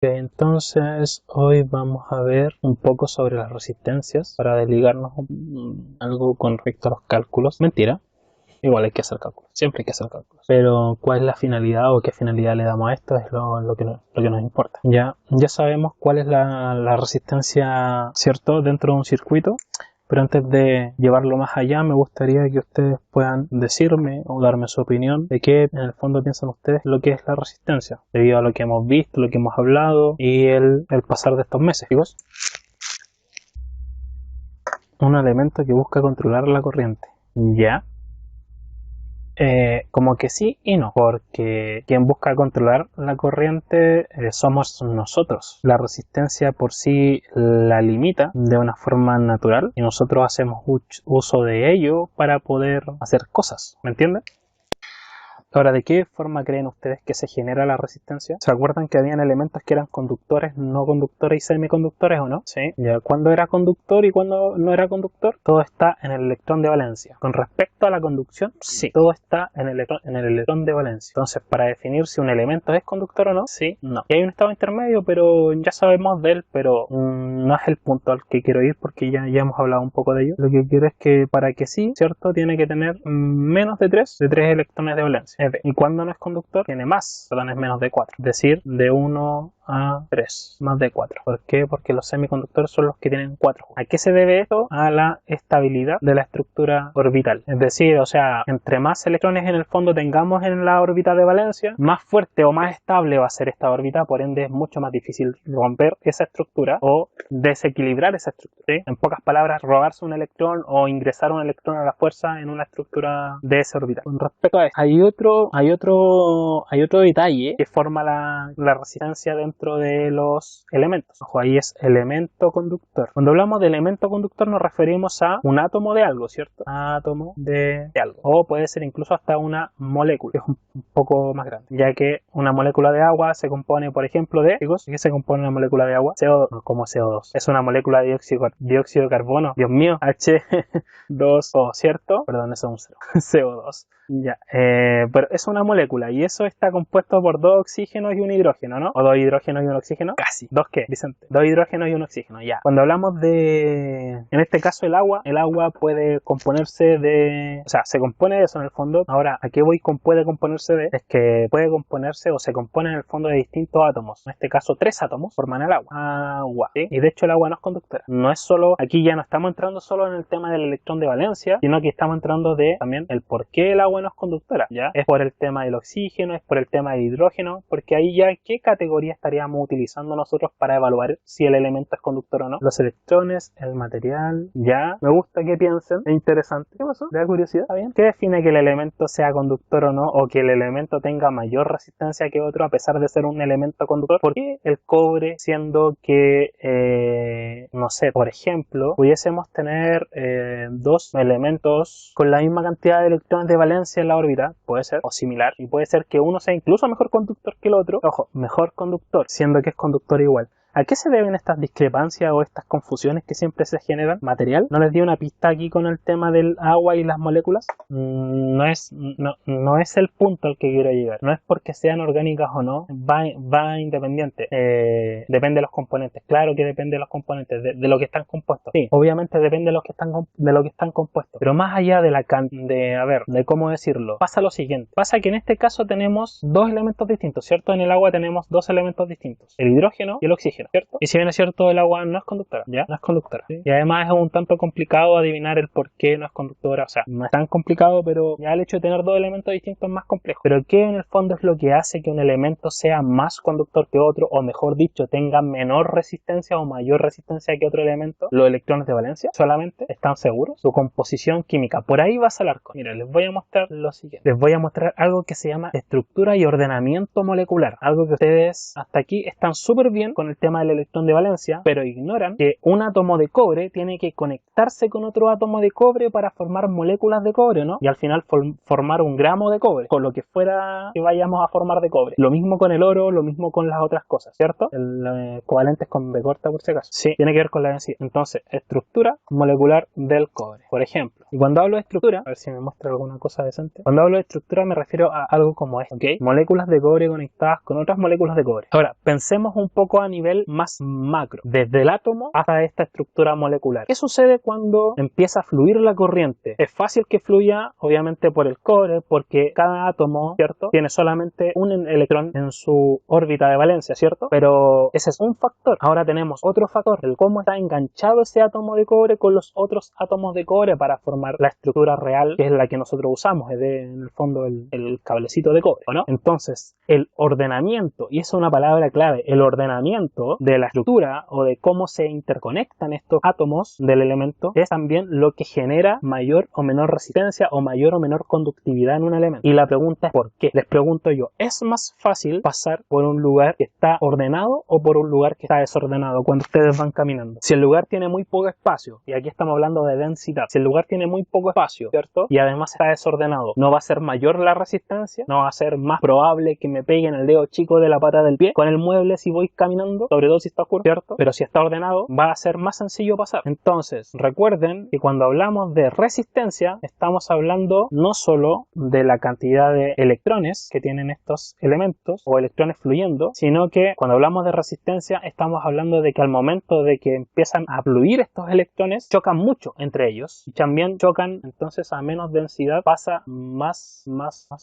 Entonces hoy vamos a ver un poco sobre las resistencias para desligarnos algo con respecto a los cálculos. Mentira, igual hay que hacer cálculos, siempre hay que hacer cálculos. Pero cuál es la finalidad o qué finalidad le damos a esto es lo que nos importa. Ya sabemos cuál es la resistencia, ¿cierto?, dentro de un circuito. Pero antes de llevarlo más allá, me gustaría que ustedes puedan decirme o darme su opinión de qué en el fondo piensan ustedes lo que es la resistencia, debido a lo que hemos visto, lo que hemos hablado y el pasar de estos meses, chicos. Un elemento que busca controlar la corriente. ¿Ya? Como que sí y no, porque quien busca controlar la corriente somos nosotros. La resistencia por sí la limita de una forma natural y nosotros hacemos uso de ello para poder hacer cosas, ¿me entienden? Ahora, ¿de qué forma creen ustedes que se genera la resistencia? ¿Se acuerdan que habían elementos que eran conductores, no conductores y semiconductores o no? Sí. Ya, ¿cuándo era conductor y cuándo no era conductor? Todo está en el electrón de valencia. Con respecto a la conducción, sí, todo está en el electrón de valencia. Entonces, para definir si un elemento es conductor o no, sí, no. Y hay un estado intermedio, pero ya sabemos de él, pero no es el punto al que quiero ir porque ya hemos hablado un poco de ello. Lo que quiero es que para que sí, ¿cierto? Tiene que tener menos de 3 electrones de valencia. Y cuando no es conductor, tiene más, perdón, es menos de 4. Es decir, de 1 a 3, más de 4. ¿Por qué? Porque los semiconductores son los que tienen 4. ¿A qué se debe esto? A la estabilidad de la estructura orbital. Es decir, o sea, entre más electrones en el fondo tengamos en la órbita de valencia, más fuerte o más estable va a ser esta órbita, por ende es mucho más difícil romper esa estructura o desequilibrar esa estructura. ¿Sí? En pocas palabras, robarse un electrón o ingresar un electrón a la fuerza en una estructura de esa órbita. Con respecto a esto, hay otro detalle que forma la resistencia dentro de los elementos. Ojo, ahí es elemento conductor. Cuando hablamos de elemento conductor nos referimos a un átomo de algo, ¿cierto? Átomo de algo. O puede ser incluso hasta una molécula, que es un poco más grande, ya que una molécula de agua se compone, por ejemplo, de... Chicos, ¿qué se compone una molécula de agua? CO2, no, como CO2. Es una molécula de dióxido de carbono. Dios mío, H2O, ¿cierto? Perdón, eso es un cero. CO2. Ya, pero es una molécula y eso está compuesto por 2 oxígenos y un hidrógeno, ¿no? ¿O 2 hidrógenos y un oxígeno? Casi. ¿2 qué, Vicente? 2 hidrógenos y un oxígeno, ya. Cuando hablamos de, en este caso el agua puede componerse de, o sea, se compone de eso en el fondo. Ahora, ¿a qué voy con puede componerse de? Es que puede componerse o se compone en el fondo de distintos átomos. En este caso, 3 átomos forman el agua, ¿sí? Y de hecho el agua no es conductora. No es solo, aquí ya no estamos entrando solo en el tema del electrón de valencia, sino que estamos entrando de también el por qué el agua no es conductora, ¿ya? Es por el tema del oxígeno, es por el tema del hidrógeno, porque ahí ya ¿qué categoría estaríamos utilizando nosotros para evaluar si el elemento es conductor o no? Los electrones, el material, ya. Me gusta que piensen, es interesante. ¿Qué pasó? ¿Le da curiosidad? ¿Está bien? ¿Qué define que el elemento sea conductor o no? O que el elemento tenga mayor resistencia que otro a pesar de ser un elemento conductor. ¿Por qué el cobre, siendo que, no sé, por ejemplo, pudiésemos tener 2 elementos con la misma cantidad de electrones de valencia en la órbita, puede ser, o similar, y puede ser que uno sea incluso mejor conductor que el otro? Ojo, mejor conductor, siendo que es conductor igual. ¿A qué se deben estas discrepancias o estas confusiones que siempre se generan? ¿Material? ¿No les di una pista aquí con el tema del agua y las moléculas? No es el punto al que quiero llegar. No es porque sean orgánicas o no, va independiente. Depende de los componentes. Claro que depende de los componentes, de lo que están compuestos. Sí, obviamente depende de lo que están compuestos. Pero más allá de cómo decirlo, pasa lo siguiente. Pasa que en este caso tenemos 2 elementos distintos, ¿cierto? En el agua tenemos 2 elementos distintos, el hidrógeno y el oxígeno, ¿cierto? Y si bien es cierto, el agua no es conductora, ¿ya? No es conductora, ¿sí? Y además es un tanto complicado adivinar el por qué no es conductora, o sea, no es tan complicado, pero ya el hecho de tener 2 elementos distintos es más complejo. Pero ¿qué en el fondo es lo que hace que un elemento sea más conductor que otro, o mejor dicho, tenga menor resistencia o mayor resistencia que otro elemento? Los electrones de valencia, solamente. ¿Están seguros? Su composición química. Por ahí vas al arco. Mira, les voy a mostrar lo siguiente. Les voy a mostrar algo que se llama estructura y ordenamiento molecular. Algo que ustedes hasta aquí están súper bien con el tema tema del electrón de valencia, pero ignoran que un átomo de cobre tiene que conectarse con otro átomo de cobre para formar moléculas de cobre, ¿no? Y al final formar un gramo de cobre, con lo que fuera que vayamos a formar de cobre. Lo mismo con el oro, lo mismo con las otras cosas, ¿cierto? El covalente es con B corta por si acaso. Sí, tiene que ver con la densidad. Entonces, estructura molecular del cobre, por ejemplo. Y cuando hablo de estructura, a ver si me muestra alguna cosa decente. Cuando hablo de estructura me refiero a algo como esto, ¿ok? Moléculas de cobre conectadas con otras moléculas de cobre. Ahora, pensemos un poco a nivel más macro, desde el átomo hasta esta estructura molecular. ¿Qué sucede cuando empieza a fluir la corriente? Es fácil que fluya, obviamente, por el cobre, porque cada átomo, ¿cierto?, tiene solamente un electrón en su órbita de valencia, ¿cierto? Pero ese es un factor. Ahora tenemos otro factor, el cómo está enganchado ese átomo de cobre con los otros átomos de cobre para formar la estructura real, que es la que nosotros usamos, en el fondo el cablecito de cobre, ¿o no? Entonces, el ordenamiento, y esa es una palabra clave, el ordenamiento de la estructura o de cómo se interconectan estos átomos del elemento es también lo que genera mayor o menor resistencia o mayor o menor conductividad en un elemento. Y la pregunta es ¿por qué? Les pregunto yo, ¿es más fácil pasar por un lugar que está ordenado o por un lugar que está desordenado cuando ustedes van caminando? Si el lugar tiene muy poco espacio, y aquí estamos hablando de densidad, si el lugar tiene muy poco espacio, ¿cierto?, y además está desordenado, ¿no va a ser mayor la resistencia? ¿No va a ser más probable que me peguen el dedo chico de la pata del pie con el mueble si voy caminando? Sobre todo si está oscuro, ¿cierto? Pero si está ordenado, va a ser más sencillo pasar. Entonces, recuerden que cuando hablamos de resistencia, estamos hablando no solo de la cantidad de electrones que tienen estos elementos o electrones fluyendo, sino que cuando hablamos de resistencia estamos hablando de que al momento de que empiezan a fluir estos electrones, chocan mucho entre ellos y también chocan, entonces a menos densidad pasa más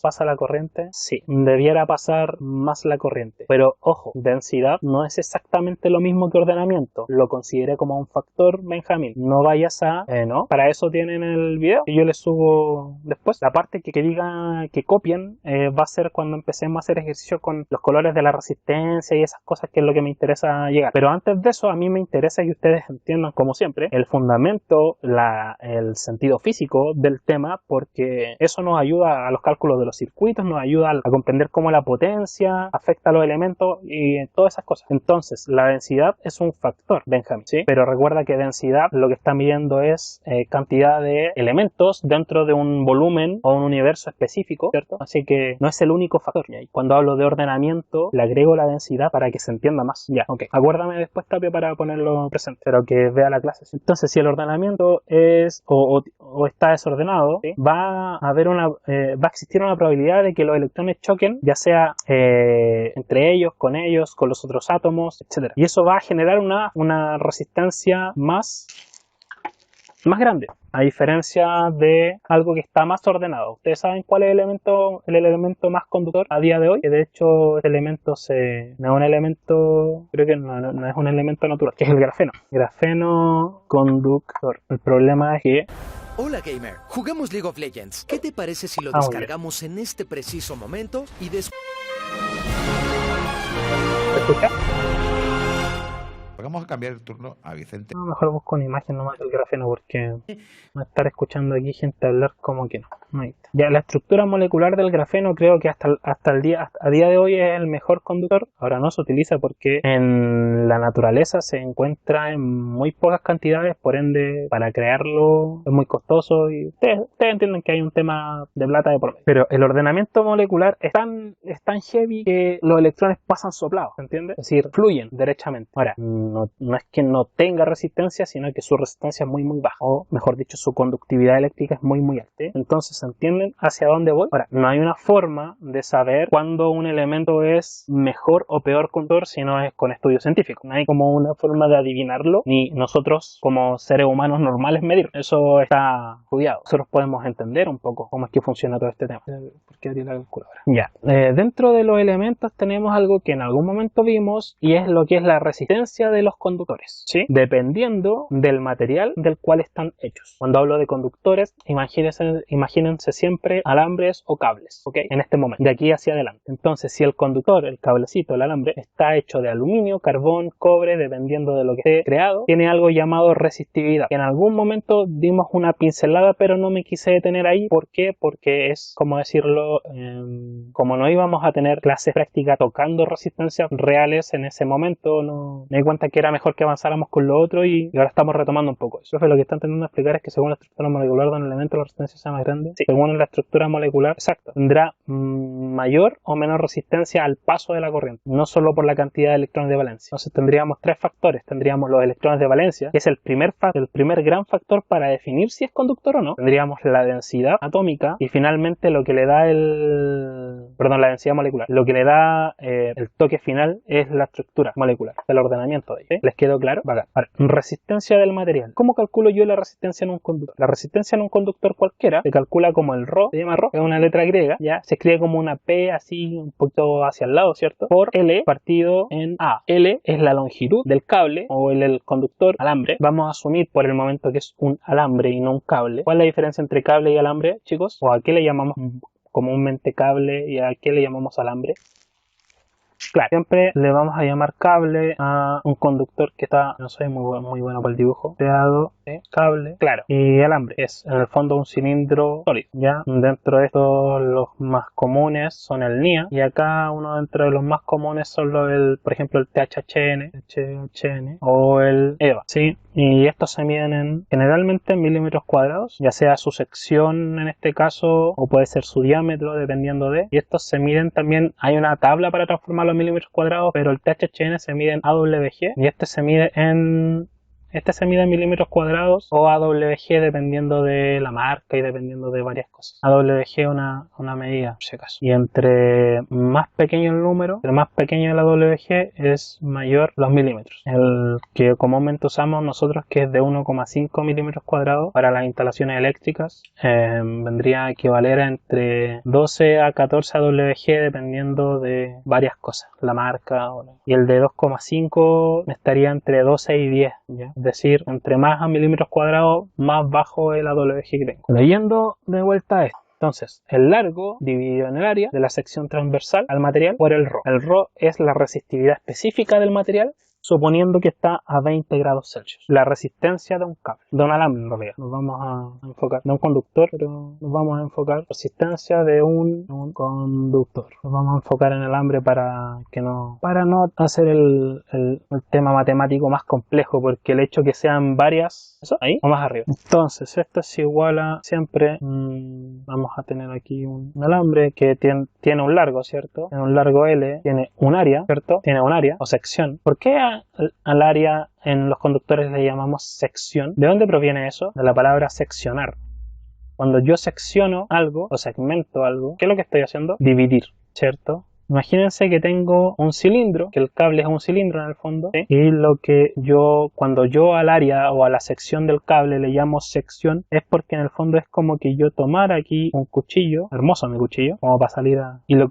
pasa la corriente. Sí, debiera pasar más la corriente, pero ojo, densidad no es exactamente lo mismo que ordenamiento. Lo consideré como un factor Benjamín. No vayas a no, para eso tienen el video que yo les subo después. La parte que diga que copien va a ser cuando empecemos a hacer ejercicio con los colores de la resistencia y esas cosas, que es lo que me interesa llegar. Pero antes de eso, a mí me interesa que ustedes entiendan, como siempre, el fundamento, el sentido físico del tema, porque eso nos ayuda a los cálculos de los circuitos, nos ayuda a comprender cómo la potencia afecta a los elementos y todas esas cosas. Entonces, la densidad es un factor, Benjamín, ¿sí? Pero recuerda que densidad lo que está midiendo es cantidad de elementos dentro de un volumen o un universo específico, ¿cierto? Así que no es el único factor. Y cuando hablo de ordenamiento, le agrego la densidad para que se entienda más. Ya, ok. Acuérdame después, Tapia, para ponerlo presente, pero que vea la clase. Entonces, si el ordenamiento es o está desordenado, ¿sí?, va a existir una probabilidad de que los electrones choquen, ya sea entre ellos, con los otros átomos, etc. Y eso va a generar una resistencia más grande, a diferencia de algo que está más ordenado. ¿Ustedes saben cuál es el elemento más conductor a día de hoy? Que de hecho este elemento no es un elemento, creo que no es un elemento natural, que es el grafeno. Grafeno conductor. El problema es que... Hola gamer, jugamos League of Legends. ¿Qué te parece si lo descargamos en este preciso momento y después... ¿Se escucha? Vamos a cambiar el turno a Vicente. No, mejor busco una imagen nomás del grafeno, porque no estar escuchando aquí gente hablar como que no. Ahí está. Ya, la estructura molecular del grafeno creo que a día de hoy es el mejor conductor. Ahora no se utiliza porque en la naturaleza se encuentra en muy pocas cantidades, por ende para crearlo es muy costoso y ustedes entienden que hay un tema de plata de por medio. Pero el ordenamiento molecular es tan heavy que los electrones pasan soplados, ¿entiendes? Es decir, fluyen derechamente. Ahora, no es que no tenga resistencia, sino que su resistencia es muy baja, o mejor dicho, su conductividad eléctrica es muy alta. Entonces, ¿entienden hacia dónde voy? Ahora, no hay una forma de saber cuándo un elemento es mejor o peor conductor si no es con estudios científicos. No hay como una forma de adivinarlo, ni nosotros como seres humanos normales medir. Eso está estudiado. Nosotros podemos entender un poco cómo es que funciona todo este tema. ¿Por qué abrí la calculadora? Ya. Dentro de los elementos tenemos algo que en algún momento vimos, y es lo que es la resistencia de los conductores, ¿sí? Dependiendo del material del cual están hechos. Cuando hablo de conductores, imagínense imagínense siempre alambres o cables, ¿ok? En este momento, de aquí hacia adelante. Entonces, si el conductor, el cablecito, el alambre, está hecho de aluminio, carbón, cobre, dependiendo de lo que esté creado, tiene algo llamado resistividad. En algún momento dimos una pincelada, pero no me quise detener ahí. ¿Por qué? Porque es, como decirlo, como no íbamos a tener clases prácticas tocando resistencias reales en ese momento, no me di cuenta que era mejor que avanzáramos con lo otro y ahora estamos retomando un poco eso. Lo que están intentando explicar es que según la estructura molecular de un elemento, la resistencia sea más grande. Sí, según la estructura molecular, exacto, tendrá mayor o menor resistencia al paso de la corriente, no solo por la cantidad de electrones de valencia. Entonces tendríamos tres factores. Tendríamos los electrones de valencia, que es el primer gran factor para definir si es conductor o no. Tendríamos la densidad atómica y finalmente lo que le da la densidad molecular. Lo que le da el toque final es la estructura molecular, el ordenamiento de ella. ¿Sí? ¿Les quedó claro? Vale. Ahora, resistencia del material. ¿Cómo calculo yo la resistencia en un conductor? La resistencia en un conductor cualquiera se calcula como el ρ, se llama ρ, es una letra griega, ya se escribe como una P así un poquito hacia el lado, ¿cierto? Por L partido en A. L es la longitud del cable o el conductor alambre. Vamos a asumir por el momento que es un alambre y no un cable. ¿Cuál es la diferencia entre cable y alambre, chicos? ¿O a qué le llamamos comúnmente cable y a qué le llamamos alambre? Claro, siempre le vamos a llamar cable a un conductor que está, no soy muy bueno para el dibujo, creado de cable, claro, y alambre es en el fondo un cilindro sólido, ya. Dentro de estos los más comunes son el NIA y acá uno dentro de los más comunes son por ejemplo el THHN o el EVA, ¿sí? Y estos se miden generalmente en milímetros cuadrados, ya sea su sección en este caso o puede ser su diámetro dependiendo de, y estos se miden también, hay una tabla para transformar los milímetros cuadrados, pero el THN se mide en AWG y este se mide en milímetros cuadrados o AWG dependiendo de la marca y dependiendo de varias cosas. AWG es una medida, por si acaso. Y entre más pequeño el número, entre más pequeño el AWG es mayor los milímetros. El que comúnmente usamos nosotros, que es de 1,5 milímetros cuadrados para las instalaciones eléctricas, vendría a equivaler a entre 12 a 14 AWG dependiendo de varias cosas, la marca. Y el de 2,5 estaría entre 12 y 10, ¿ya? Es decir, entre más a milímetros cuadrados, más bajo el AWG que tengo. Leyendo de vuelta esto. Entonces, el largo dividido en el área de la sección transversal al material por el ρ. El ρ es la resistividad específica del material, suponiendo que está a 20 grados Celsius. La resistencia de un cable, de un alambre en realidad. Nos vamos a enfocar, de un conductor, pero nos vamos a enfocar resistencia de un conductor. Nos vamos a enfocar en el alambre para no hacer el tema matemático más complejo, porque el hecho que sean varias, eso, ahí o más arriba. Entonces, esto es igual a siempre, vamos a tener aquí un alambre que tiene un largo, ¿cierto? Tiene un largo L, tiene un área, ¿cierto? Tiene un área o sección. ¿Por qué al área en los conductores le llamamos sección? ¿De dónde proviene eso? De la palabra seccionar. Cuando yo secciono algo o segmento algo, ¿qué es lo que estoy haciendo? Dividir, ¿cierto? Imagínense que tengo un cilindro, que el cable es un cilindro en el fondo, ¿sí? Y cuando yo al área o a la sección del cable le llamo sección, es porque en el fondo es como que yo tomara aquí un cuchillo, hermoso mi cuchillo, como para salir y lo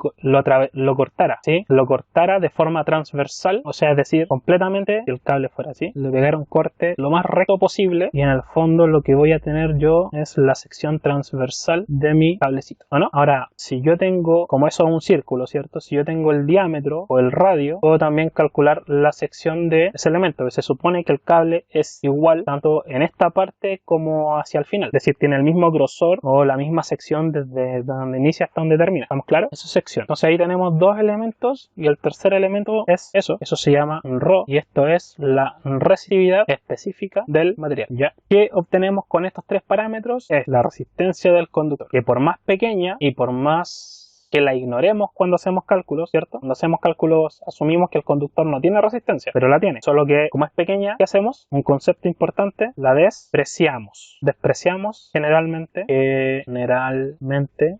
cortara, ¿sí? Lo cortara de forma transversal, o sea, es decir, completamente, si el cable fuera así, le pegara un corte lo más recto posible y en el fondo lo que voy a tener yo es la sección transversal de mi cablecito, ¿o no? Ahora, si yo tengo, como eso es un círculo, ¿cierto? Si yo tengo el diámetro o el radio, puedo también calcular la sección de ese elemento. Se supone que el cable es igual tanto en esta parte como hacia el final. Es decir, tiene el mismo grosor o la misma sección desde donde inicia hasta donde termina. ¿Estamos claros? Eso es sección. Entonces ahí tenemos dos elementos y el tercer elemento es eso. Eso se llama ρ y esto es la resistividad específica del material. ¿Ya? ¿Qué obtenemos con estos tres parámetros? Es la resistencia del conductor, que por más pequeña y por más que la ignoremos cuando hacemos cálculos, ¿cierto? Cuando hacemos cálculos asumimos que el conductor no tiene resistencia, pero la tiene. Solo que como es pequeña, ¿qué hacemos? Un concepto importante, la despreciamos. Despreciamos generalmente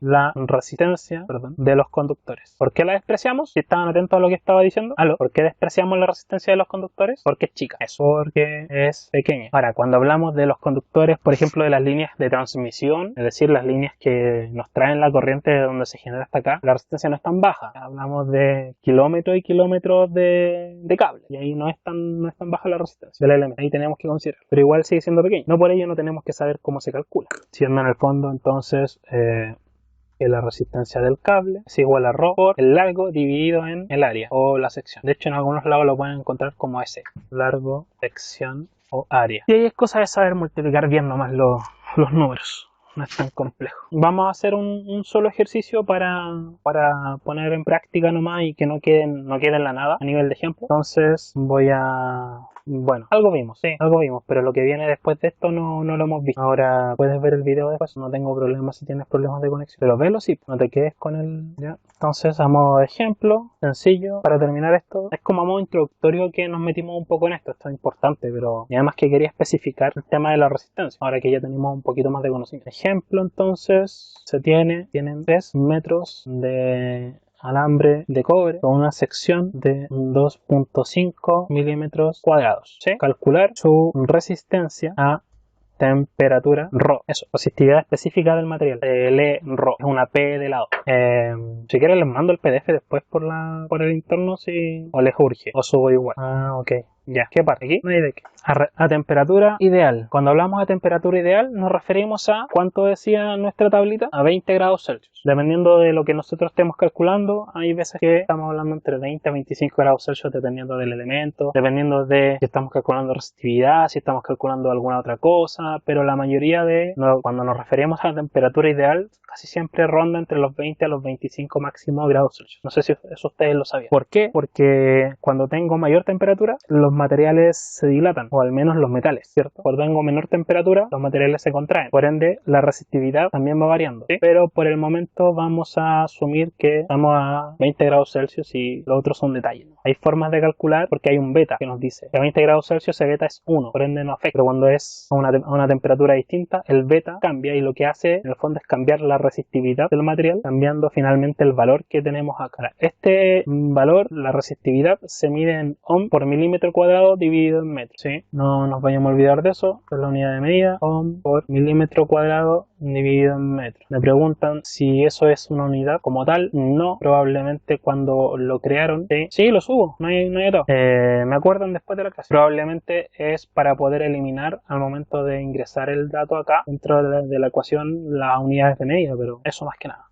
la resistencia, de los conductores. ¿Por qué la despreciamos? Si estaban atentos a lo que estaba diciendo. ¿Por qué despreciamos la resistencia de los conductores? Porque es chica. Eso porque es pequeña. Ahora, cuando hablamos de los conductores, por ejemplo, de las líneas de transmisión, es decir, las líneas que nos traen la corriente de donde se genera esta hasta acá, la resistencia no es tan baja. Hablamos de kilómetros y kilómetros de cable. Y ahí no es tan baja la resistencia del elemento. Ahí tenemos que considerar. Pero igual sigue siendo pequeño. No por ello no tenemos que saber cómo se calcula. Siendo en el fondo entonces que la resistencia del cable es igual a ρ por el largo dividido en el área o la sección. De hecho en algunos lados lo pueden encontrar como S. Largo, sección o área. Y ahí es cosa de saber multiplicar bien nomás los números. No es tan complejo. Vamos a hacer un solo ejercicio para poner en práctica nomás y que no quede en la nada a nivel de ejemplo. Entonces voy a... Bueno, algo vimos, pero lo que viene después de esto no lo hemos visto. Ahora puedes ver el video después, no tengo problema si tienes problemas de conexión. Pero velo sí, no te quedes con el... ¿ya? Entonces a modo de ejemplo, sencillo, para terminar esto, es como a modo introductorio que nos metimos un poco en esto es importante, pero y además que quería especificar el tema de la resistencia, ahora que ya tenemos un poquito más de conocimiento. Ejemplo, entonces, tienen 3 metros de alambre de cobre con una sección de 2.5 milímetros cuadrados. ¿Sí? Calcular su resistencia a temperatura ρ. Eso, resistividad específica del material. Lee ρ, es una P de lado. Si quieren les mando el PDF después por el interno si o les urge, o subo igual. Ok. Ya, ¿qué parte? Aquí no hay de qué. A temperatura ideal. Cuando hablamos de temperatura ideal nos referimos a, ¿cuánto decía nuestra tablita? A 20 grados Celsius. Dependiendo de lo que nosotros estemos calculando, hay veces que estamos hablando entre 20 a 25 grados Celsius dependiendo del elemento, dependiendo de si estamos calculando resistividad, si estamos calculando alguna otra cosa, pero la mayoría cuando nos referimos a la temperatura ideal, casi siempre ronda entre los 20 a los 25 máximo grados Celsius. No sé si eso ustedes lo sabían. ¿Por qué? Porque cuando tengo mayor temperatura, los materiales se dilatan, o al menos los metales, ¿cierto? Cuando tengo menor temperatura, los materiales se contraen. Por ende, la resistividad también va variando, ¿sí? Pero por el momento vamos a asumir que estamos a 20 grados Celsius y los otros son detalles, ¿no? Hay formas de calcular porque hay un beta que nos dice que a 20 grados Celsius ese beta es 1, por ende no afecta. Pero cuando es a una temperatura distinta, el beta cambia y lo que hace en el fondo es cambiar la resistividad del material, cambiando finalmente el valor que tenemos acá. Este valor, la resistividad, se mide en ohm por milímetro cuadrado dividido en metro, ¿sí? No nos vayamos a olvidar de eso, es la unidad de medida, ohm por milímetro cuadrado dividido en metro. Me preguntan si eso es una unidad como tal. No, probablemente cuando lo crearon, sí lo subo, no hay todo. Me acuerdan después de la clase. Probablemente es para poder eliminar al momento de ingresar el dato acá dentro de la ecuación las unidades de medida, pero eso más que nada.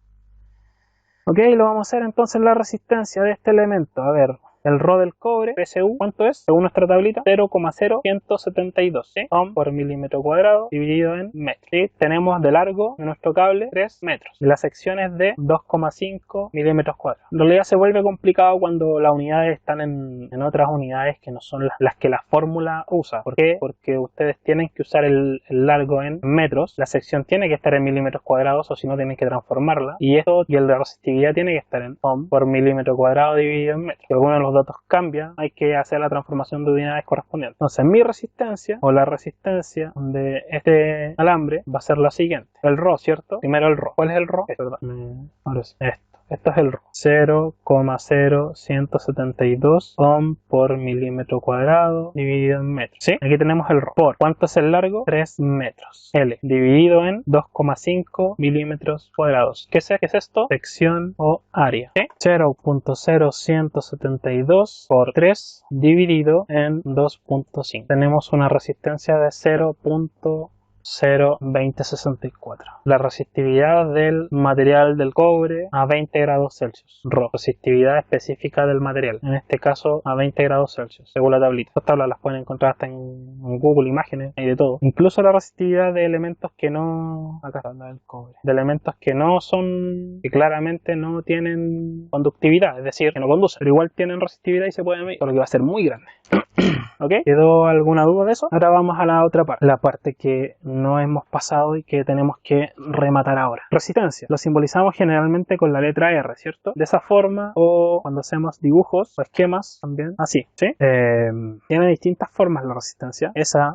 Ok, lo vamos a hacer entonces la resistencia de este elemento. A ver, el ρ del cobre, PSU, ¿cuánto es? Según nuestra tablita, 0,0172, ¿sí? Ohm por milímetro cuadrado dividido en metro, ¿sí? Tenemos de largo de nuestro cable 3 metros y la sección es de 2,5 milímetros cuadrados. En realidad se vuelve complicado cuando las unidades están en otras unidades que no son las que la fórmula usa. ¿Por qué? Porque ustedes tienen que usar el largo en metros, la sección tiene que estar en milímetros cuadrados o si no tienen que transformarla, y el de resistividad tiene que estar en ohm por milímetro cuadrado dividido en metro. Si alguno de los datos cambia, hay que hacer la transformación de unidades correspondientes. Entonces mi resistencia o la resistencia de este alambre va a ser la siguiente. El ρ, ¿cierto? Primero el ρ. ¿Cuál es el ρ? Ahora sí, esto es el ρ. 0,0172 ohm por milímetro cuadrado dividido en metro, ¿sí? Aquí tenemos el ρ. Por ¿cuánto es el largo? 3 metros. L dividido en 2,5 milímetros cuadrados. ¿Qué es esto? Sección o área, ¿sí? 0,0172 por 3 dividido en 2,5. Tenemos una resistencia de 0,2064. La resistividad del material del cobre a 20 grados Celsius. ρ, resistividad específica del material, en este caso a 20 grados Celsius, según la tablita. Estas tablas las pueden encontrar hasta en Google Imágenes, hay de todo. Incluso la resistividad de elementos que no... Acá está la del cobre. De elementos que no son... que claramente no tienen conductividad, es decir, que no conducen, pero igual tienen resistividad y se pueden medir, por lo que va a ser muy grande. ¿Ok? ¿Quedó alguna duda de eso? Ahora vamos a la otra parte, la parte que no hemos pasado y que tenemos que rematar ahora. Resistencia, lo simbolizamos generalmente con la letra R, ¿cierto? De esa forma, o cuando hacemos dibujos o esquemas también, así, ¿sí? Tiene distintas formas la resistencia, esta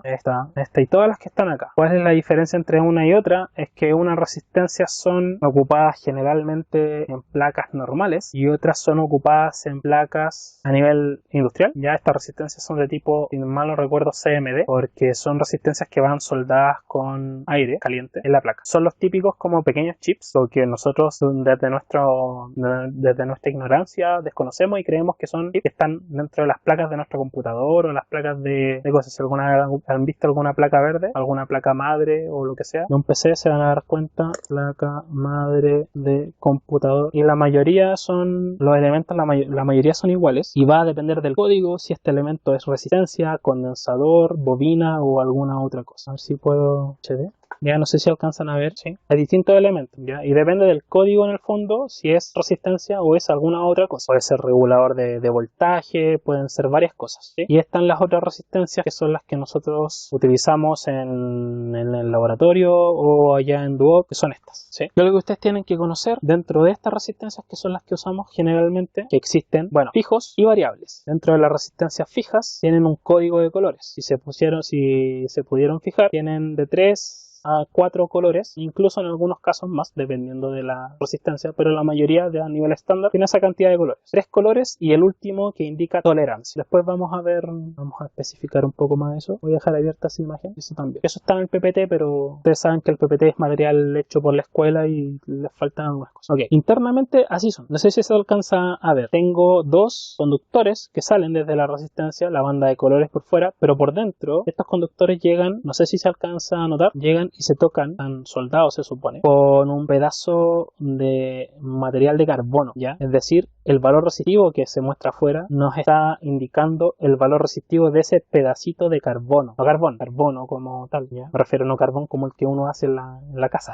y todas las que están acá. ¿Cuál es la diferencia entre una y otra? Es que unas resistencias son ocupadas generalmente en placas normales y otras son ocupadas en placas a nivel industrial. Ya estas resistencias son de tipo, si mal no recuerdo, CMD, porque son resistencias que van soldadas con aire caliente en la placa. Son los típicos como pequeños chips, lo que nosotros desde nuestra ignorancia desconocemos y creemos que son chips que están dentro de las placas de nuestro computador o las placas de cosas. Si han visto alguna placa verde, alguna placa madre o lo que sea de un PC, se van a dar cuenta, placa madre de computador, y la mayoría son los elementos, la mayoría son iguales, y va a depender del código si este elemento es resistencia, condensador, bobina o alguna otra cosa. A ver si puedo HD. Ya no sé si alcanzan a ver, sí. Hay distintos elementos, ¿ya? Y depende del código en el fondo, si es resistencia o es alguna otra cosa. Puede ser regulador de voltaje, pueden ser varias cosas, ¿sí? Y están las otras resistencias que son las que nosotros utilizamos en el laboratorio o allá en Duoc, que son estas, ¿sí? Lo que ustedes tienen que conocer dentro de estas resistencias, que son las que usamos generalmente, que existen, bueno, fijos y variables. Dentro de las resistencias fijas tienen un código de colores. Si se pudieron fijar, tienen de 3 a 4 colores, incluso en algunos casos más, dependiendo de la resistencia, pero la mayoría a nivel estándar tiene esa cantidad de colores. 3 colores y el último que indica tolerancia. Después vamos a especificar un poco más eso. Voy a dejar abierta esa imagen, eso también. Eso está en el PPT, pero ustedes saben que el PPT es material hecho por la escuela y les faltan algunas cosas. Ok, internamente así son. No sé si se alcanza a ver. Tengo 2 conductores que salen desde la resistencia, la banda de colores por fuera, pero por dentro estos conductores llegan, no sé si se alcanza a notar, llegan y se tocan, están soldados se supone, con un pedazo de material de carbono, ¿ya? Es decir, el valor resistivo que se muestra afuera nos está indicando el valor resistivo de ese pedacito de carbono. No carbono como tal, ¿ya? Me refiero no carbón como el que uno hace en la casa.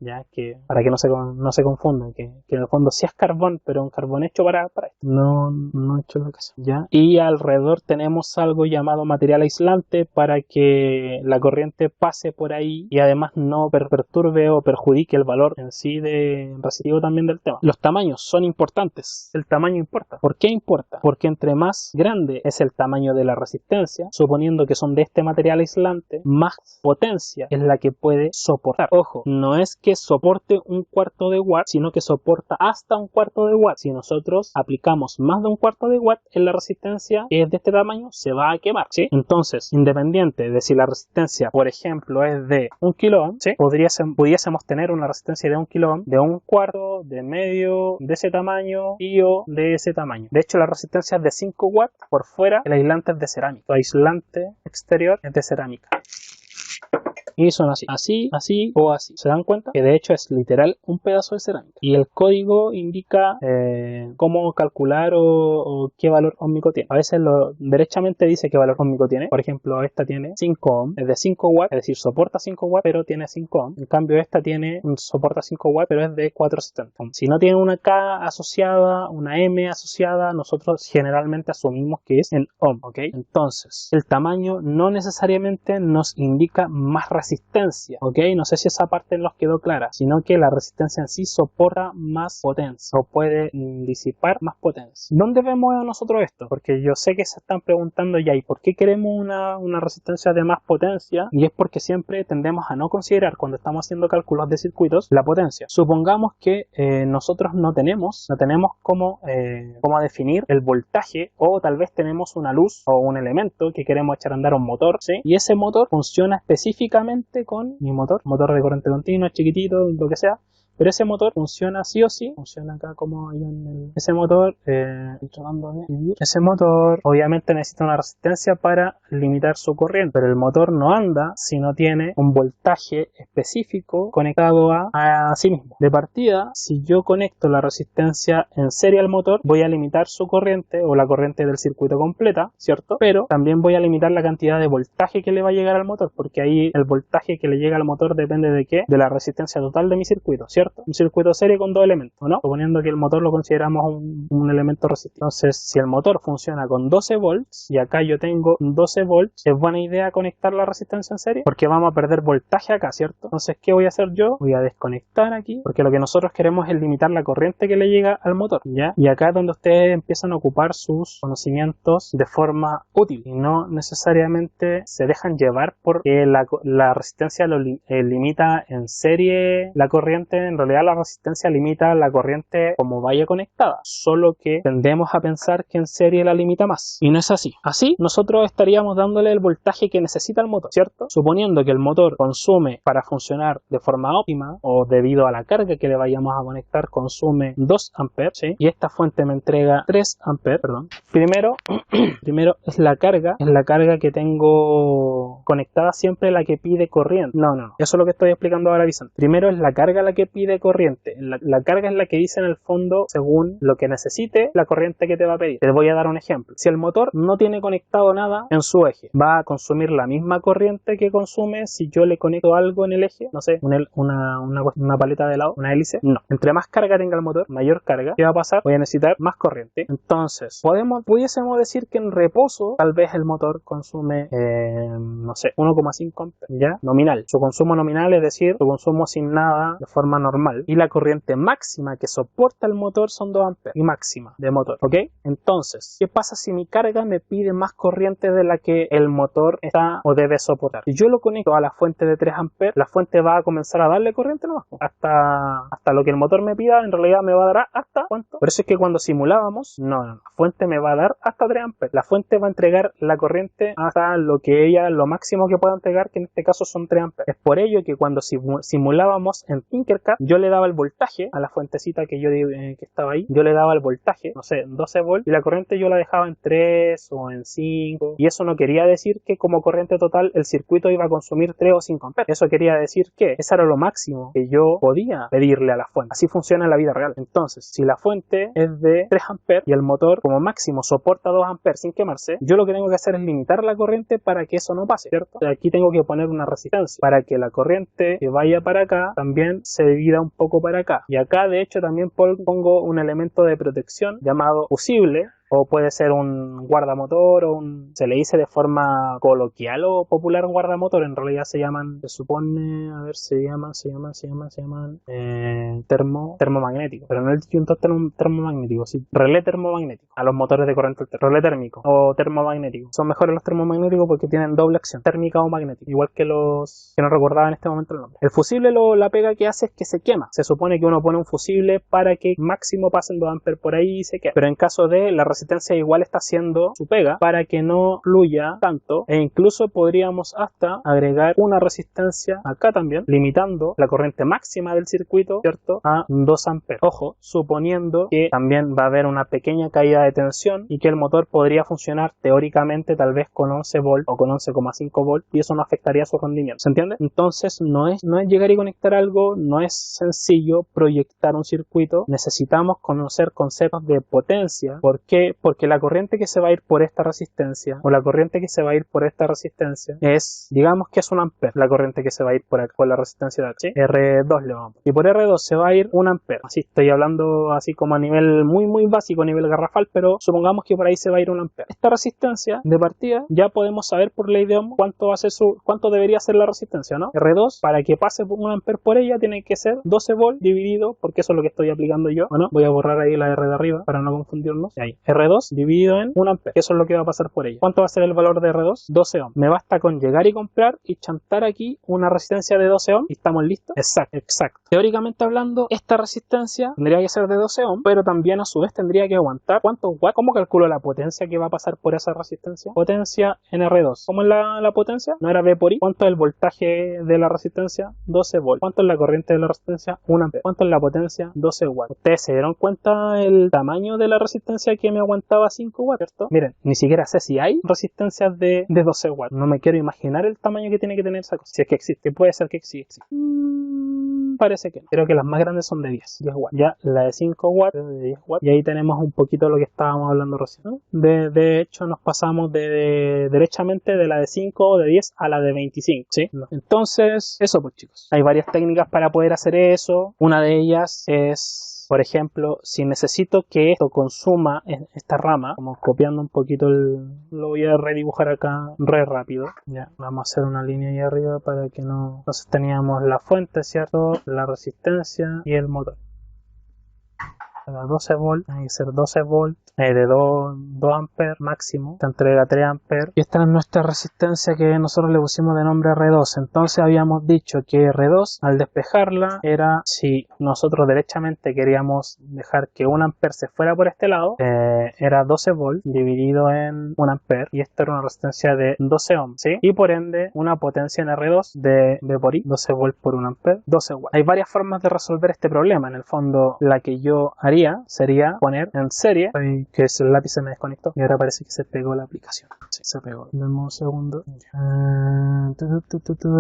Ya, que para que no se confundan, que en el fondo sí es carbón, pero un carbón hecho para esto, no hecho en la casa, ya. Y alrededor tenemos algo llamado material aislante para que la corriente pase por ahí y además no perturbe o perjudique el valor en sí de resistivo también del tema. Los tamaños son importantes, el tamaño importa. ¿Por qué importa? Porque entre más grande es el tamaño de la resistencia, suponiendo que son de este material aislante, más potencia es la que puede soportar. Ojo, no es que soporte 1/4 de watt, sino que soporta hasta 1/4 de watt. Si nosotros aplicamos más de 1/4 de watt en la resistencia que es de este tamaño, se va a quemar, ¿sí? Entonces, independiente de si la resistencia, por ejemplo, es de 1 kilo ohm, ¿sí? Pudiésemos tener una resistencia de 1 kilo ohm, de 1/4, de medio, de ese tamaño y o de ese tamaño. De hecho, la resistencia es de 5 watts por fuera, el aislante es de cerámica. El aislante exterior es de cerámica. Y son así o así. ¿Se dan cuenta? Que de hecho es literal un pedazo de cerámica. Y el código indica cómo calcular o qué valor óhmico tiene. A veces derechamente dice qué valor óhmico tiene. Por ejemplo, esta tiene 5 ohm, es de 5 watts, es decir, soporta 5 watts, pero tiene 5 ohm. En cambio, esta soporta 5 watts, pero es de 470 ohm. Si no tiene una K asociada, una M asociada, nosotros generalmente asumimos que es en ohm, ¿ok? Entonces, el tamaño no necesariamente nos indica más resistencia, ¿ok? No sé si esa parte nos quedó clara, sino que la resistencia en sí soporta más potencia o puede disipar más potencia. ¿Dónde vemos nosotros esto? Porque yo sé que se están preguntando ya, ¿y por qué queremos una resistencia de más potencia? Y es porque siempre tendemos a no considerar cuando estamos haciendo cálculos de circuitos la potencia. Supongamos que nosotros no tenemos cómo definir el voltaje, o tal vez tenemos una luz o un elemento que queremos echar a andar un motor, ¿sí? Y ese motor funciona específicamente con mi motor de corriente continua, chiquitito, lo que sea, pero ese motor funciona sí o sí, funciona acá como hay ese motor, ese motor obviamente necesita una resistencia para limitar su corriente, pero el motor no anda si no tiene un voltaje específico conectado a sí mismo. De partida, si yo conecto la resistencia en serie al motor, voy a limitar su corriente o la corriente del circuito completa, ¿cierto? Pero también voy a limitar la cantidad de voltaje que le va a llegar al motor, porque ahí el voltaje que le llega al motor depende de ¿qué? De la resistencia total de mi circuito, ¿cierto? Un circuito serie con 2 elementos, ¿no? Suponiendo que el motor lo consideramos un elemento resistente. Entonces, si el motor funciona con 12 volts y acá yo tengo 12 volts, ¿es buena idea conectar la resistencia en serie? Porque vamos a perder voltaje acá, ¿cierto? Entonces, ¿qué voy a hacer yo? Voy a desconectar aquí, porque lo que nosotros queremos es limitar la corriente que le llega al motor, ¿ya? Y acá es donde ustedes empiezan a ocupar sus conocimientos de forma útil y no necesariamente se dejan llevar porque la resistencia limita en serie la corriente en realidad la resistencia limita la corriente como vaya conectada, solo que tendemos a pensar que en serie la limita más, y no es así. Así, nosotros estaríamos dándole el voltaje que necesita el motor, ¿cierto? Suponiendo que el motor consume, para funcionar de forma óptima, o debido a la carga que le vayamos a conectar, consume 2 amperes, ¿sí? Y esta fuente me entrega 3 amperes, perdón. Primero es la carga que tengo conectada, siempre la que pide corriente. No. Eso es lo que estoy explicando ahora, Vicente. Primero es la carga la que pide corriente. La carga es la que dice en el fondo, según lo que necesite, la corriente que te va a pedir. Te voy a dar un ejemplo. Si el motor no tiene conectado nada en su eje, va a consumir la misma corriente que consume si yo le conecto algo en el eje, no sé, una paleta de helado, una hélice. No. Entre más carga tenga el motor, mayor carga. ¿Qué va a pasar? Voy a necesitar más corriente. Entonces, pudiésemos decir que en reposo, tal vez el motor consume, no sé, 1,5 amperes, ¿ya? Nominal. Su consumo nominal, es decir, su consumo sin nada de forma normal. Y la corriente máxima que soporta el motor son 2 amperes. Y máxima de motor, ¿ok? Entonces, ¿qué pasa si mi carga me pide más corriente de la que el motor está o debe soportar? Si yo lo conecto a la fuente de 3 amperes, la fuente va a comenzar a darle corriente nomás. Hasta lo que el motor me pida, en realidad me va a dar hasta ¿cuánto? Por eso es que cuando simulábamos, la fuente me va a dar hasta 3 amperes. La fuente va a entregar la corriente hasta lo máximo que pueda entregar, que en este caso son 3 amperes. Es por ello que cuando simulábamos en Tinkercad, yo le daba el voltaje a la fuentecita que que estaba ahí, yo le daba el voltaje, no sé, 12 volts, y la corriente yo la dejaba en 3 o en 5, y eso no quería decir que como corriente total el circuito iba a consumir 3 o 5 amperes. Eso quería decir que eso era lo máximo que yo podía pedirle a la fuente. Así funciona en la vida real. Entonces, si la fuente es de 3 amperes y el motor como máximo soporta 2 amperes sin quemarse, yo lo que tengo que hacer es limitar la corriente para que eso no pase, ¿cierto? Aquí tengo que poner una resistencia para que la corriente que vaya para acá también se divida un poco para acá. Y acá de hecho también pongo un elemento de protección llamado fusible, o puede ser un guardamotor, se le dice de forma coloquial o popular guardamotor. En realidad se llaman termomagnético, pero no el disjuntor termomagnético, sí, relé termomagnético a los motores de corriente alterna. Relé térmico o termomagnético son mejores los termomagnéticos porque tienen doble acción, térmica o magnética, igual que los que no recordaba en este momento el nombre. El fusible, la pega que hace es que se quema. Se supone que uno pone un fusible para que máximo pasen 2 amperes por ahí y se quema, pero en caso de la resistencia igual está haciendo su pega para que no fluya tanto, e incluso podríamos hasta agregar una resistencia acá también, limitando la corriente máxima del circuito, ¿cierto?, a 2 amperes. Ojo, suponiendo que también va a haber una pequeña caída de tensión y que el motor podría funcionar teóricamente tal vez con 11 volts o con 11,5 volts, y eso no afectaría su rendimiento. ¿Se entiende? Entonces no es llegar y conectar algo, no es sencillo proyectar un circuito. Necesitamos conocer conceptos de potencia. ¿Por qué? Porque la corriente que se va a ir por esta resistencia o la corriente que se va a ir por esta resistencia es, digamos que es un amper, la corriente que se va a ir por acá, por la resistencia de acá, ¿sí? R2 le vamos. Y por R2 se va a ir un amper. Así estoy hablando así como a nivel muy básico, a nivel garrafal, pero supongamos que por ahí se va a ir un amper. Esta resistencia de partida ya podemos saber por ley de Ohm cuánto debería ser la resistencia, ¿no? R2, para que pase un amper por ella, tiene que ser 12 volts dividido, porque eso es lo que estoy aplicando yo. Bueno, voy a borrar ahí la R de arriba para no confundirnos. Ahí, R2 dividido en 1 amper, eso es lo que va a pasar por ella. ¿Cuánto va a ser el valor de R2? 12 ohm. Me basta con llegar y comprar y chantar aquí una resistencia de 12 ohm y estamos listos. Exacto. Teóricamente hablando, esta resistencia tendría que ser de 12 ohm, pero también a su vez tendría que aguantar ¿cuántos watts? ¿Cómo calculo la potencia que va a pasar por esa resistencia? Potencia en R2. ¿Cómo es la potencia? No era V por I. ¿Cuánto es el voltaje de la resistencia? 12 volts. ¿Cuánto es la corriente de la resistencia? 1 amper. ¿Cuánto es la potencia? 12 watts. ¿Ustedes se dieron cuenta el tamaño de la resistencia que me aguantaba 5 watts, ¿cierto? Miren, ni siquiera sé si hay resistencias de 12 watts. No me quiero imaginar el tamaño que tiene que tener esa cosa. Si es que existe, puede ser que existe. Parece que no. Creo que las más grandes son de 10 watts. Ya la de 5 watts es de 10 watts. Y ahí tenemos un poquito lo que estábamos hablando recién, ¿no? De hecho, nos pasamos derechamente de la de 5 o de 10 a la de 25, ¿sí? Entonces, eso pues, chicos. Hay varias técnicas para poder hacer eso. Una de ellas es, por ejemplo, si necesito que esto consuma esta rama, como copiando un poquito lo voy a redibujar acá rápido. Ya, vamos a hacer una línea ahí arriba para que no. Entonces teníamos la fuente, ¿cierto? La resistencia y el motor. a 12 volts, tiene que ser 12 volts de 2 amperes máximo, esta entrega 3 amperes, y esta es nuestra resistencia que nosotros le pusimos de nombre R2. Entonces habíamos dicho que R2 al despejarla era, si nosotros derechamente queríamos dejar que 1 ampere se fuera por este lado, era 12 volts dividido en 1 ampere, y esto era una resistencia de 12 ohms, ¿sí? Y por ende una potencia en R2 de por I, 12 volts por 1 ampere, 12 watts. Hay varias formas de resolver este problema. En el fondo, la que yo haría sería poner en serie, que el lápiz se me desconectó y ahora parece que se pegó la aplicación. Sí, se pegó. Dame un segundo.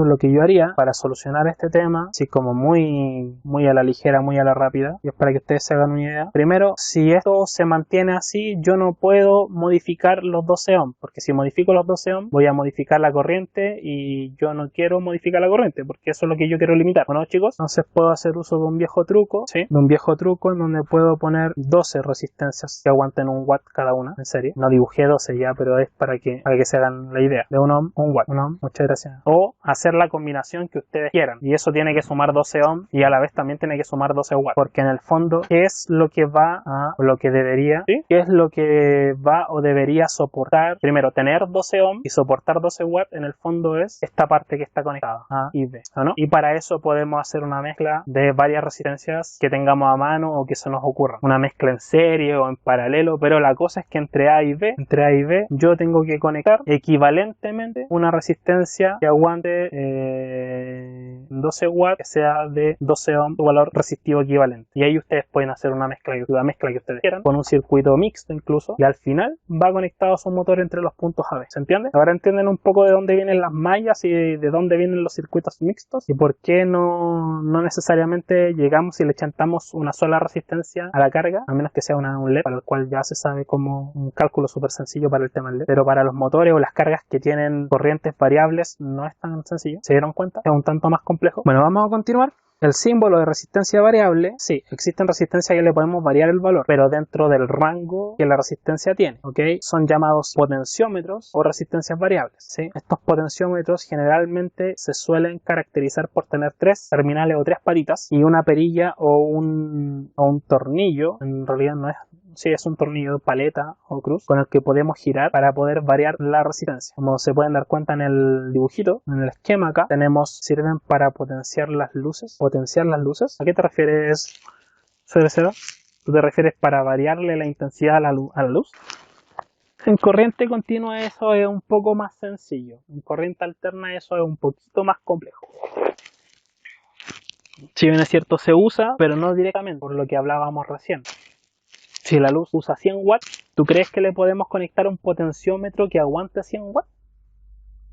Lo que yo haría para solucionar este tema, así como muy a la ligera, muy a la rápida, y es para que ustedes se hagan una idea. Primero, si esto se mantiene así, yo no puedo modificar los 12 ohms, porque si modifico los 12 ohms, voy a modificar la corriente y yo no quiero modificar la corriente, porque eso es lo que yo quiero limitar. Bueno, chicos, entonces puedo hacer uso de un viejo truco, ¿sí? De un viejo truco en donde puedo poner 12 resistencias que aguanten 1 watt cada una, en serie. No dibujé 12 ya, pero es para que se hagan la idea. De 1 ohm, 1 watt. 1 ohm, muchas gracias. O hacer la combinación que ustedes quieran. Y eso tiene que sumar 12 ohms y a la vez también tiene que sumar 12 watts. Porque en el fondo, ¿qué es lo que va a, o lo que debería, ¿sí? ¿Qué es lo que va o debería soportar? Primero, tener 12 ohms y soportar 12 watts, en el fondo es esta parte que está conectada, A y B, ¿no? Y para eso podemos hacer una mezcla de varias resistencias que tengamos a mano o que se nos ocurra. Una mezcla en serie o en paralelo, pero la cosa es que entre A y B, yo tengo que conectar equivalentemente una resistencia que aguante 12 watts, que sea de 12 ohms, su valor resistivo equivalente. Y ahí ustedes pueden hacer una mezcla que ustedes quieran, con un circuito mixto incluso, y al final va conectado a su motor entre los puntos A, B. ¿Se entiende? Ahora entienden un poco de dónde vienen las mallas y de dónde vienen los circuitos mixtos y por qué no necesariamente llegamos y le chantamos una sola resistencia a la carga, a menos que sea un LED, para el cual ya se sabe como un cálculo súper sencillo para el tema del LED. Pero para los motores o las cargas que tienen corrientes variables no es tan sencillo. ¿Se dieron cuenta? Es un tanto más complejo. Bueno, vamos a continuar. El símbolo de resistencia variable, sí, existen resistencias que le podemos variar el valor, pero dentro del rango que la resistencia tiene, ¿ok? Son llamados potenciómetros o resistencias variables, ¿sí? Estos potenciómetros generalmente se suelen caracterizar por tener 3 terminales o 3 patitas y una perilla o un tornillo. En realidad no es... Sí, es un tornillo, paleta o cruz con el que podemos girar para poder variar la resistencia. Como se pueden dar cuenta en el dibujito, en el esquema acá, sirven para potenciar las luces. ¿Potenciar las luces? ¿A qué te refieres, CDCA? ¿Tú te refieres para variarle la intensidad a la luz? En corriente continua eso es un poco más sencillo. En corriente alterna eso es un poquito más complejo. Si bien es cierto, se usa, pero no directamente, por lo que hablábamos recién. Si la luz usa 100 watts, ¿tú crees que le podemos conectar un potenciómetro que aguante 100 watts?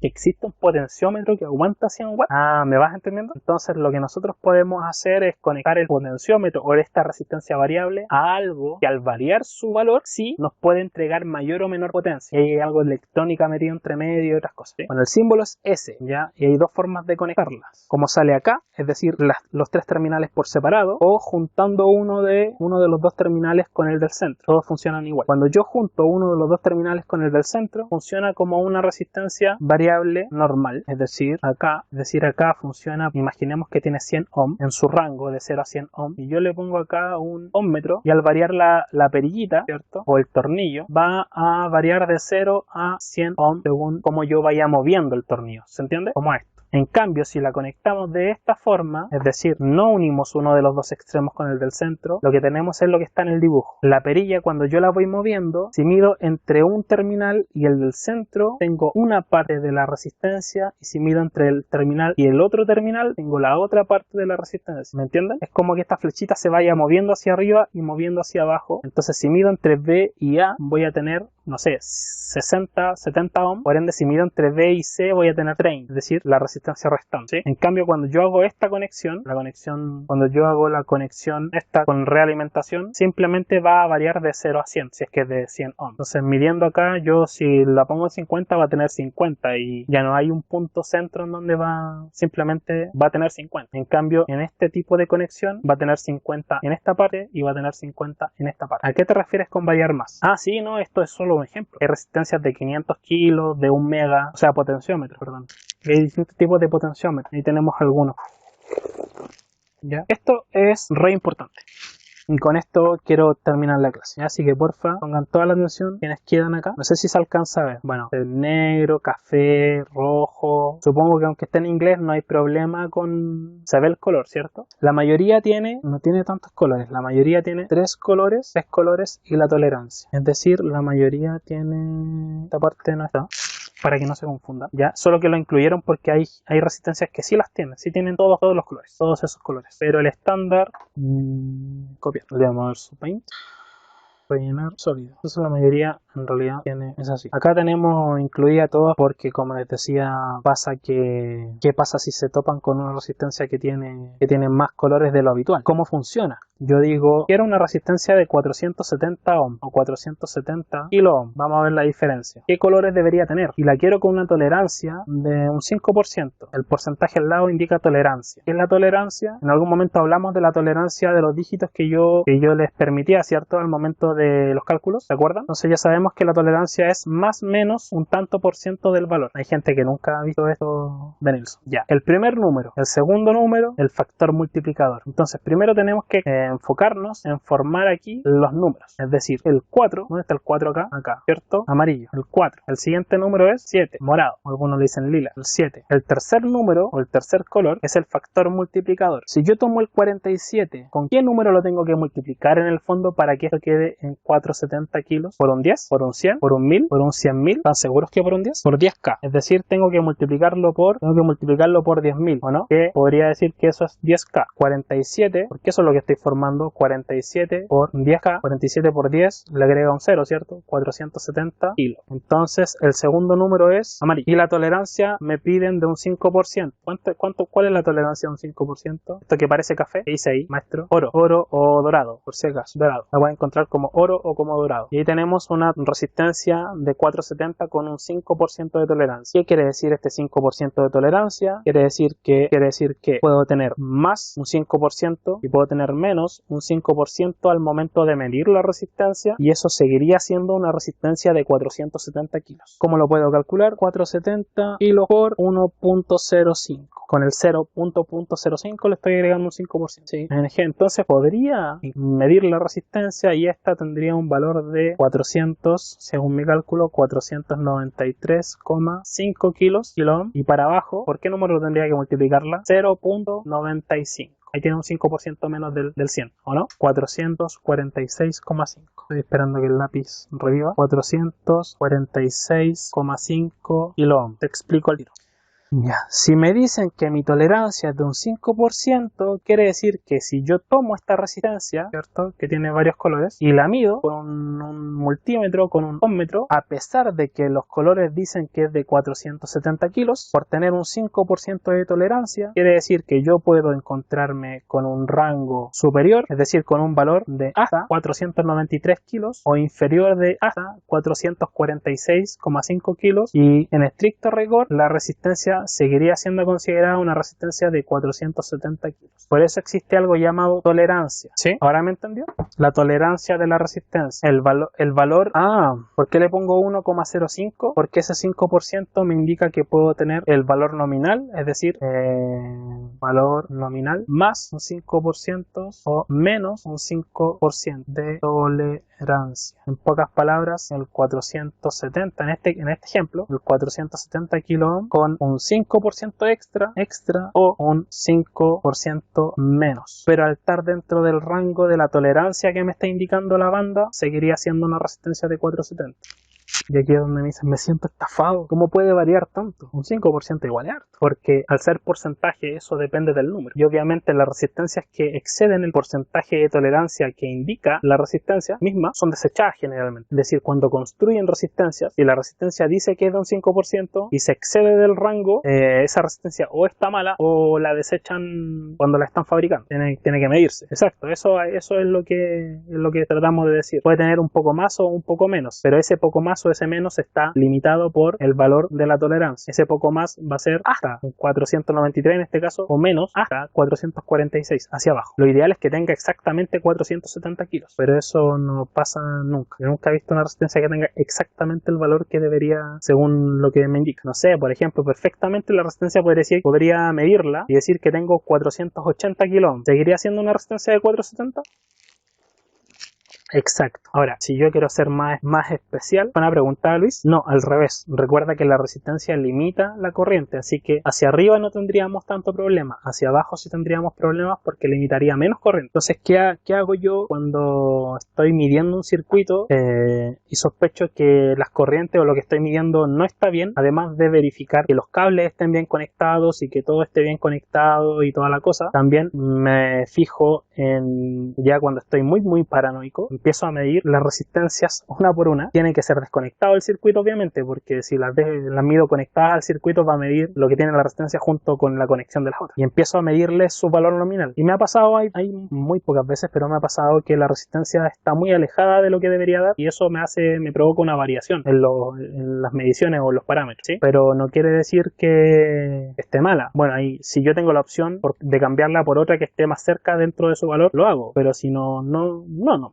¿Existe un potenciómetro que aguanta 100 watts? Ah, ¿me vas entendiendo? Entonces lo que nosotros podemos hacer es conectar el potenciómetro o esta resistencia variable a algo que al variar su valor sí nos puede entregar mayor o menor potencia. Y hay algo electrónica metido entre medio y otras cosas, ¿sí? Bueno, el símbolo es S, ¿ya? Y hay dos formas de conectarlas. Como sale acá, es decir, los 3 terminales por separado, o juntando uno de los 2 terminales con el del centro. Todos funcionan igual. Cuando yo junto uno de los 2 terminales con el del centro, funciona como una resistencia variable normal, es decir, acá funciona, imaginemos que tiene 100 ohm en su rango de 0 a 100 ohm, y yo le pongo acá un ohmmetro, y al variar la perillita, ¿cierto? O el tornillo, va a variar de 0 a 100 ohm según como yo vaya moviendo el tornillo, ¿se entiende? Como esto. En cambio, si la conectamos de esta forma, es decir, no unimos uno de los 2 extremos con el del centro, lo que tenemos es lo que está en el dibujo. La perilla, cuando yo la voy moviendo, si mido entre un terminal y el del centro, tengo una parte de la resistencia, y si mido entre el terminal y el otro terminal, tengo la otra parte de la resistencia. ¿Me entienden? Es como que esta flechita se vaya moviendo hacia arriba y moviendo hacia abajo. Entonces, si mido entre B y A, voy a tener, no sé, 60, 70 ohm. Por ende, si mido entre B y C, voy a tener 30, es decir, la resistencia restante, ¿sí? En cambio, cuando yo hago esta conexión, cuando yo hago la conexión esta con realimentación, simplemente va a variar de 0 a 100, si es que es de 100 ohm. Entonces, midiendo acá, yo si la pongo en 50, va a tener 50, y ya no hay un punto centro en donde simplemente va a tener 50. En cambio, en este tipo de conexión, va a tener 50 en esta parte y va a tener 50 en esta parte. ¿A qué te refieres con variar más? Ah, sí, no, esto es solo un ejemplo. Hay resistencias de 500 kilos, de 1 mega, o sea, potenciómetros, perdón. Hay distintos tipos de potenciómetros. Ahí tenemos algunos. ¿Ya? Esto es re importante. Y con esto quiero terminar la clase, así que porfa pongan toda la atención quienes quedan acá. No sé si se alcanza a ver. Bueno, el negro, café, rojo. Supongo que aunque esté en inglés no hay problema con... Se ve el color, ¿cierto? La mayoría no tiene tantos colores. La mayoría tiene tres colores y la tolerancia. Es decir, la mayoría tiene... Esta parte no está, para que no se confunda, ya, solo que lo incluyeron porque hay resistencias que sí las tienen, sí tienen todos los colores, todos esos colores, pero el estándar, copiar, le vamos a ver su paint, rellenar sólido. Entonces la mayoría en realidad es así. Acá tenemos incluida todas porque, como les decía, pasa que ¿qué pasa si se topan con una resistencia que tiene más colores de lo habitual? ¿Cómo funciona? Yo digo, quiero una resistencia de 470 ohm o 470 kilo ohm. Vamos a ver la diferencia. ¿Qué colores debería tener? Y la quiero con una tolerancia de un 5%. El porcentaje al lado indica tolerancia. ¿Qué es la tolerancia? En algún momento hablamos de la tolerancia de los dígitos que yo les permitía, ¿cierto? Al momento de los cálculos, ¿se acuerdan? Entonces ya sabemos que la tolerancia es más menos un tanto por ciento del valor. Hay gente que nunca ha visto esto de Nilsson. Ya. El primer número, el segundo número, el factor multiplicador. Entonces primero tenemos que enfocarnos en formar aquí los números. Es decir, el 4, ¿dónde está el 4 acá? Acá, ¿cierto? Amarillo. El 4. El siguiente número es 7, morado. Algunos le dicen lila. El 7. El tercer número o el tercer color es el factor multiplicador. Si yo tomo el 47, ¿con qué número lo tengo que multiplicar en el fondo para que esto quede en 470 kilos? ¿Por un 10? ¿Por un 100? ¿Por un 1000? ¿Por un 100.000? ¿Están seguros que por un 10? Por 10k. Es decir, tengo que multiplicarlo por 10.000, ¿o no? Que podría decir que eso es 10k. 47, porque eso es lo que estoy formando. 47 por 10k, 47 por 10 le agrega un 0, ¿cierto? 470 kilos. Entonces el segundo número es amarillo. Y la tolerancia me piden de un 5%. ¿Cuál es la tolerancia de un 5%? Esto que parece café, que dice ahí, maestro, oro o dorado, por si acaso, dorado. La voy a encontrar como oro o como dorado. Y ahí tenemos una resistencia de 470 con un 5% de tolerancia. ¿Qué quiere decir este 5% de tolerancia? Quiere decir que puedo tener más un 5% y puedo tener menos un 5% al momento de medir la resistencia, y eso seguiría siendo una resistencia de 470 kilos. ¿Cómo lo puedo calcular? 470 kilos por 1.05. Con el 0.05 le estoy agregando un 5%. ¿Sí? Entonces podría medir la resistencia y esta tendría un valor de 400, según mi cálculo, 493,5 kilos, y para abajo, ¿por qué número tendría que multiplicarla? 0.95. Ahí tiene un 5% menos del 100, ¿o no? 446,5. Estoy esperando que el lápiz reviva. 446,5 kilo ohm. Te explico al tiro. Ya, si me dicen que mi tolerancia es de un 5%, quiere decir que si yo tomo esta resistencia, ¿cierto? Que tiene varios colores, y la mido con un multímetro, con un ohmmetro, a pesar de que los colores dicen que es de 470 kilos, por tener un 5% de tolerancia, quiere decir que yo puedo encontrarme con un rango superior, es decir, con un valor de hasta 493 kilos, o inferior de hasta 446,5 kilos, y en estricto rigor, la resistencia seguiría siendo considerada una resistencia de 470 kilos. Por eso existe algo llamado tolerancia. ¿Sí? ¿Ahora me entendió? La tolerancia de la resistencia. El valor... ¿por qué le pongo 1,05? Porque ese 5% me indica que puedo tener el valor nominal, es decir, valor nominal más un 5% o menos un 5% de tolerancia. En pocas palabras, el 470, en este ejemplo, el 470 kilo ohm con un 5% extra o un 5% menos. Pero al estar dentro del rango de la tolerancia que me está indicando la banda, seguiría siendo una resistencia de 470. Y aquí es donde me dicen, me siento estafado. ¿Cómo puede variar tanto? Un 5% igual es harto. Porque al ser porcentaje, eso depende del número. Y obviamente las resistencias que exceden el porcentaje de tolerancia que indica la resistencia misma son desechadas generalmente. Es decir, cuando construyen resistencias, si la resistencia dice que es de un 5% y se excede del rango, esa resistencia o está mala o la desechan cuando la están fabricando. Tiene que medirse. Exacto, eso es lo que tratamos de decir. Puede tener un poco más o un poco menos, pero ese poco más o ese menos está limitado por el valor de la tolerancia. Ese poco más va a ser hasta 493 en este caso, o menos hasta 446 hacia abajo. Lo ideal es que tenga exactamente 470 kilos, pero eso no pasa nunca. Yo nunca he visto una resistencia que tenga exactamente el valor que debería según lo que me indica. No sé, por ejemplo, perfectamente la resistencia podría medirla y decir que tengo 480 kilos. ¿Seguiría siendo una resistencia de 470? Exacto. Ahora, si yo quiero ser más especial, van a preguntar a Luis. No, al revés. Recuerda que la resistencia limita la corriente, así que hacia arriba no tendríamos tanto problema, hacia abajo sí tendríamos problemas porque limitaría menos corriente. Entonces, ¿qué hago yo cuando estoy midiendo un circuito y sospecho que las corrientes o lo que estoy midiendo no está bien? Además de verificar que los cables estén bien conectados y que todo esté bien conectado y toda la cosa, también me fijo en, ya cuando estoy muy paranoico, empiezo a medir las resistencias una por una. Tiene que ser desconectado el circuito, obviamente, porque si las mido conectadas al circuito va a medir lo que tiene la resistencia junto con la conexión de las otras. Y empiezo a medirles su valor nominal. Y me ha pasado, hay muy pocas veces, pero me ha pasado que la resistencia está muy alejada de lo que debería dar y eso me provoca una variación en las mediciones o los parámetros, ¿sí? Pero no quiere decir que esté mala. Bueno, ahí si yo tengo la opción de cambiarla por otra que esté más cerca dentro de su valor, lo hago, pero si no,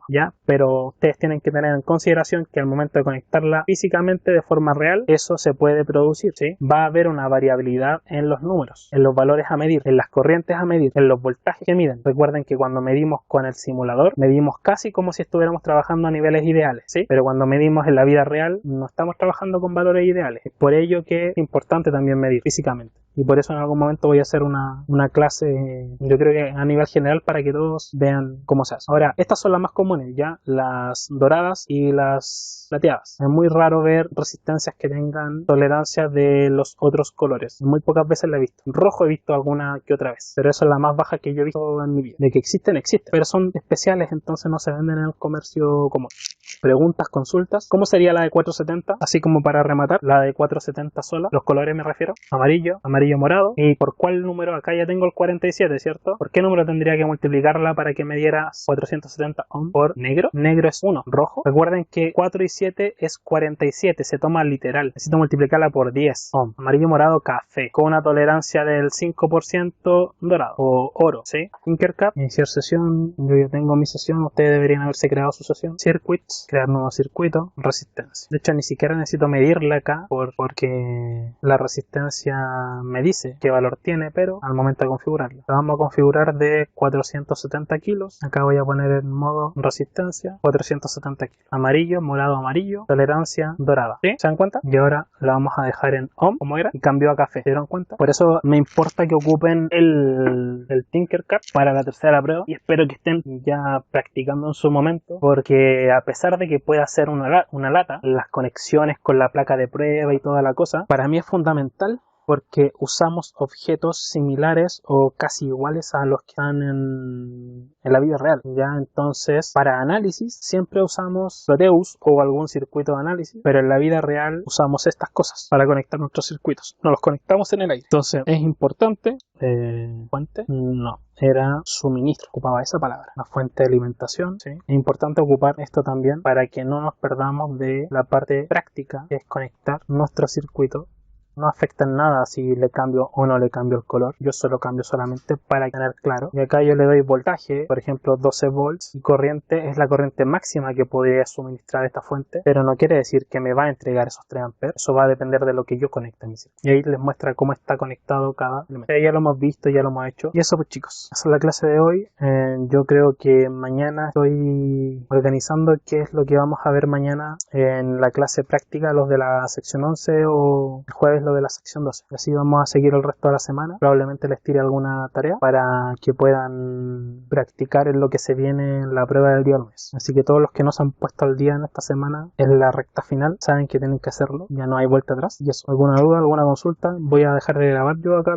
ya. Pero ustedes tienen que tener en consideración que al momento de conectarla físicamente de forma real, eso se puede producir, ¿sí? Va a haber una variabilidad en los números, en los valores a medir, en las corrientes a medir, en los voltajes que miden. Recuerden que cuando medimos con el simulador, medimos casi como si estuviéramos trabajando a niveles ideales, ¿sí? Pero cuando medimos en la vida real, no estamos trabajando con valores ideales. Es por ello que es importante también medir físicamente. Y por eso en algún momento voy a hacer una clase, yo creo que a nivel general, para que todos vean cómo se hace. Ahora, estas son las más comunes, ya, las doradas y las plateadas. Es muy raro ver resistencias que tengan tolerancia de los otros colores. Muy pocas veces la he visto. Rojo he visto alguna que otra vez, pero eso es la más baja que yo he visto en mi vida. De que existen, pero son especiales, entonces no se venden en el comercio común. Preguntas, consultas. ¿Cómo sería la de 470? Así como para rematar, la de 470 sola. Los colores me refiero. Amarillo morado. ¿Y por cuál número? Acá ya tengo el 47, ¿cierto? ¿Por qué número tendría que multiplicarla para que me diera 470 ohm por negro? Negro es 1. Rojo. Recuerden que 4 y 7 es 47. Se toma literal. Necesito multiplicarla por 10 ohm. Amarillo, morado, café. Con una tolerancia del 5% dorado. O oro, ¿sí? Tinkercad. Iniciar sesión. Yo ya tengo mi sesión. Ustedes deberían haberse creado su sesión. Circuits. Crear nuevo circuito. Resistencia. De hecho, ni siquiera necesito medirla acá porque la resistencia me dice qué valor tiene, pero al momento de configurarla. La vamos a configurar de 470 kilos. Acá voy a poner en modo resistencia 470 kilos. Amarillo, morado, amarillo. Tolerancia dorada. ¿Sí? ¿Se dan cuenta? Y ahora la vamos a dejar en ohm, como era, y cambió a café. ¿Se dieron cuenta? Por eso me importa que ocupen el Tinkercad para la tercera prueba y espero que estén ya practicando en su momento, porque a pesar de que pueda ser una lata, las conexiones con la placa de prueba y toda la cosa, para mí es fundamental porque usamos objetos similares o casi iguales a los que están en la vida real. Ya, entonces, para análisis siempre usamos Proteus o algún circuito de análisis, pero en la vida real usamos estas cosas para conectar nuestros circuitos. No los conectamos en el aire. Entonces, es importante. ¿Fuente? No. Era suministro, ocupaba esa palabra, la fuente de alimentación, ¿sí? Es importante ocupar esto también para que no nos perdamos de la parte práctica, que es conectar nuestro circuito. No afecta en nada si le cambio o no le cambio el color. Yo solo cambio solamente para tener claro. Y acá yo le doy voltaje, por ejemplo 12 volts, y corriente es la corriente máxima que podría suministrar esta fuente, pero no quiere decir que me va a entregar esos 3 amperes. Eso va a depender de lo que yo conecte a mi circuito. Y ahí les muestra cómo está conectado cada elemento. Ya lo hemos visto, ya lo hemos hecho. Y eso pues chicos, esa es la clase de hoy. Yo creo que mañana estoy organizando qué es lo que vamos a ver mañana en la clase práctica, los de la sección 11 o el jueves de la sección 12. Así vamos a seguir el resto de la semana. Probablemente les tire alguna tarea para que puedan practicar en lo que se viene en la prueba del día del mes. Así que todos los que no se han puesto al día en esta semana, en la recta final, saben que tienen que hacerlo. Ya no hay vuelta atrás. Y eso, alguna duda, alguna consulta, voy a dejar de grabar yo acá